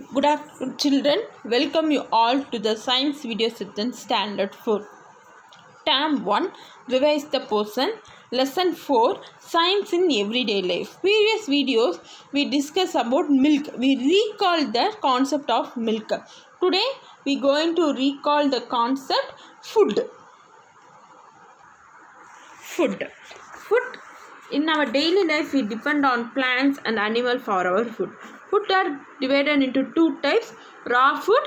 Good afternoon, children. Welcome you all to the Science Video Section Standard 4. Term 1. Revise the portion. Lesson 4. Science in Everyday Life. Previous videos we discussed about milk. We recall the concept of milk. Today we are going to recall the concept food. Food. In our daily life, we depend on plants and animals for our food. Food are divided into two types: raw food,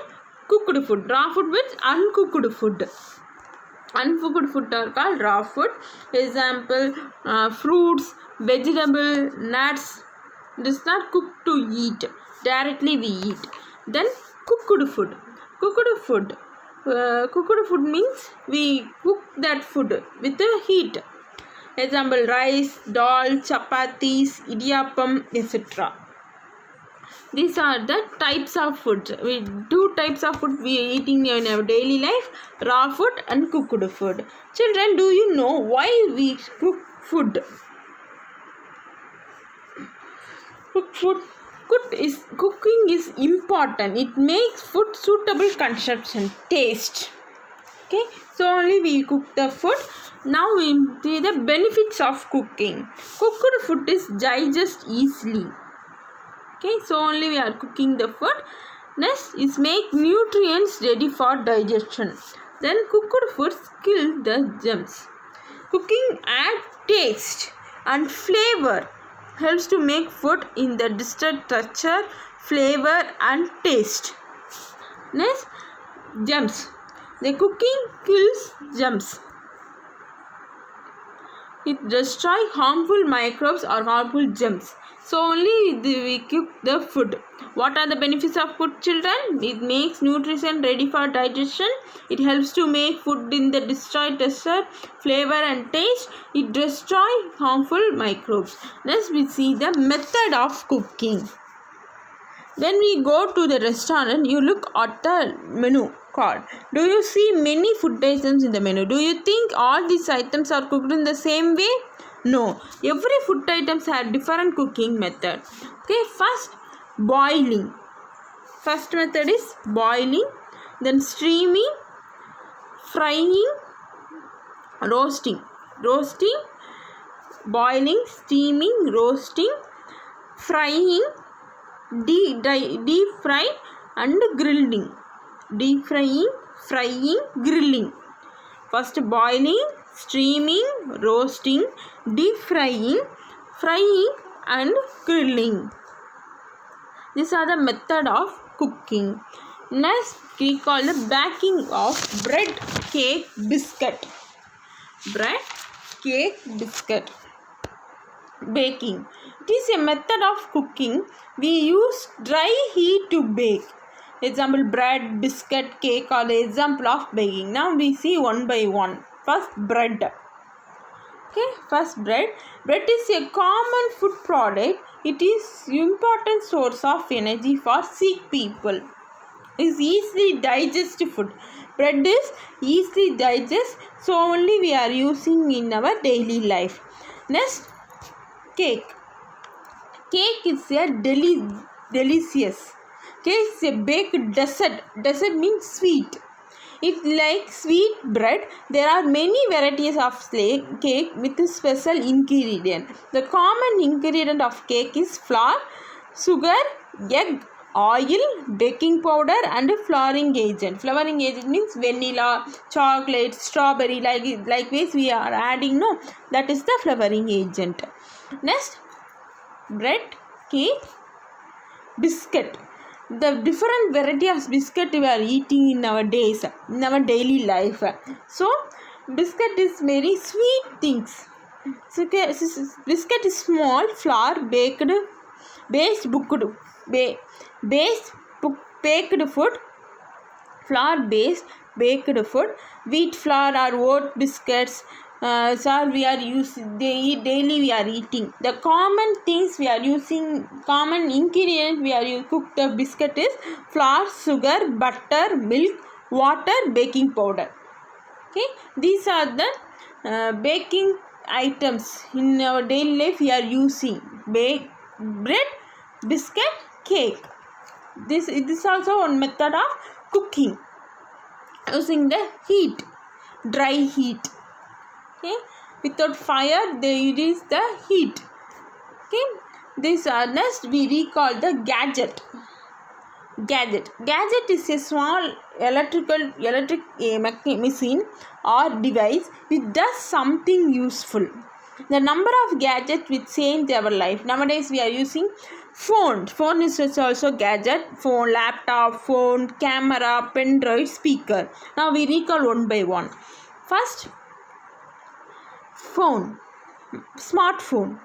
cooked food. Raw food with uncooked food. Uncooked food are called raw food. Example: fruits, vegetable, nuts. This is not cooked to eat. Directly we eat. Then cooked food. Cooked food means we cook that food with the heat. Example: rice, dal, chapatis, idiyappam, etc. These are the types of food. Two types of food we are eating in our daily life: raw food and cooked food. Children, do you know why we cook food? Cooking is important. It makes food suitable consumption, taste. Okay, so only we cook the food. Now we see the benefits of cooking. Cooked food is digest easily. Okay, so only we are cooking the food. Next is make nutrients ready for digestion. Then cooked food kill the germs. Cooking add taste and flavor. Helps to make food in the desired texture, flavor and taste. Next, germs. The cooking kills germs. It destroys harmful microbes or harmful germs. So only we cook the food. What are the benefits of food, children? It makes nutrition ready for digestion. It helps to make food in the desired texture, flavor and taste. It destroys harmful microbes. Next we see the method of cooking. When we go to the restaurant, you look at the menu card. Do you see many food items in the menu? Do you think all these items are cooked in the same way? No. Every food items have different cooking method. Okay, first boiling. First method is boiling, then steaming, frying, roasting. Boiling, steaming, roasting, frying, deep fry and grilling. Deep frying, grilling. First boiling, steaming, roasting, deep frying and grilling. These are the method of cooking. Next we call the baking of bread, cake, biscuit. Bread, cake, biscuit. Baking. It is a method of cooking. We use dry heat to bake. Example: bread, biscuit, cake are the example of baking. Now we see one by one. First, bread. Okay, first bread. Bread is a common food product. It is important source of energy for sick people. It is easily digested food. Bread is easily digested, so only we are using in our daily life. Next, cake. Cake is a delicious. Cake is a baked dessert. Dessert means sweet. It like sweet bread. There are many varieties of cake with a special ingredient. The common ingredient of cake is flour, sugar, egg, oil, baking powder and flavoring agent. Flavoring agent means vanilla, chocolate, strawberry. Likewise we are adding, no, that is the flavoring agent. Next, bread, cake, biscuit. The different variety of biscuit we are eating in our days, in our daily life. So biscuit is very sweet things. So biscuit is small flour baked food. Flour based baked food. Wheat flour or oat biscuits. So we are using daily we are eating. The common things we are using, common ingredient we are cook the biscuit is flour, sugar, butter, milk, water, baking powder. Okay, these are the baking items in our daily life we are using. Bread, biscuit, cake. This is also one method of cooking using the heat, dry heat. Okay, without fire they use the heat. Okay, this next we recall the gadget. Gadget is a small electric machine or device which does something useful. The number of gadgets which change our life. Nowadays we are using phone. Phone is also gadget. Phone, laptop, phone, camera, pen drive, speaker. Now we recall one by one. First, phone. Smartphone.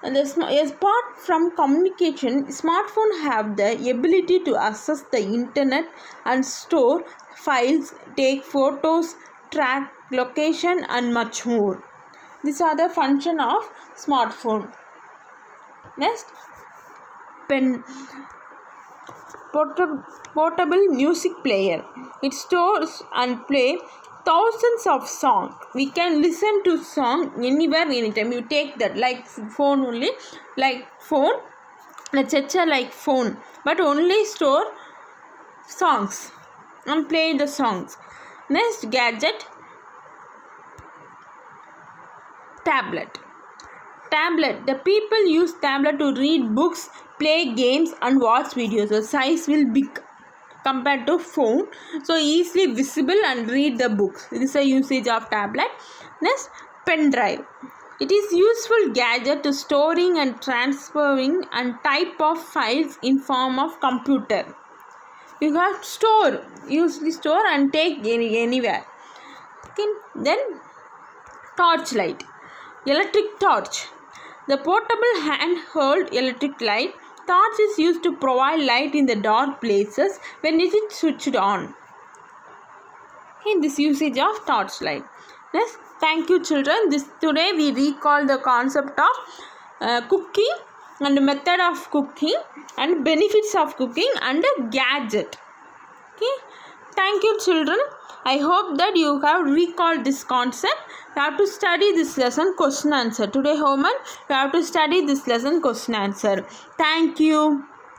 And apart from communication, smartphones have the ability to access the internet and store files, take photos, track location and much more. These are the function of smartphone. Next, pen. Portable music player. It stores and play thousands of songs. We can listen to song anywhere, anytime. You take that like phone only, like phone. Let's say like phone, but only store songs and play the songs. Next gadget, tablet. The people use tablet to read books, play games and watch videos. The size will be big compared to phone, so easily visible and read the books. This is a usage of tablet. Next, pen drive. It is useful gadget to storing and transferring and type of files in form of computer. You have usually store and take anywhere. Okay. Then torchlight. Electric torch. The portable handheld electric light. Torch is used to provide light in the dark places when it is switched on. In this usage of torchlight. Next, thank you children. Today we recall the concept of cooking and method of cooking and benefits of cooking and gadget. Okay. Thank you children. I hope that you have recalled this concept. You have to study this lesson question answer. Today homework, you have to study this lesson question answer. Thank you.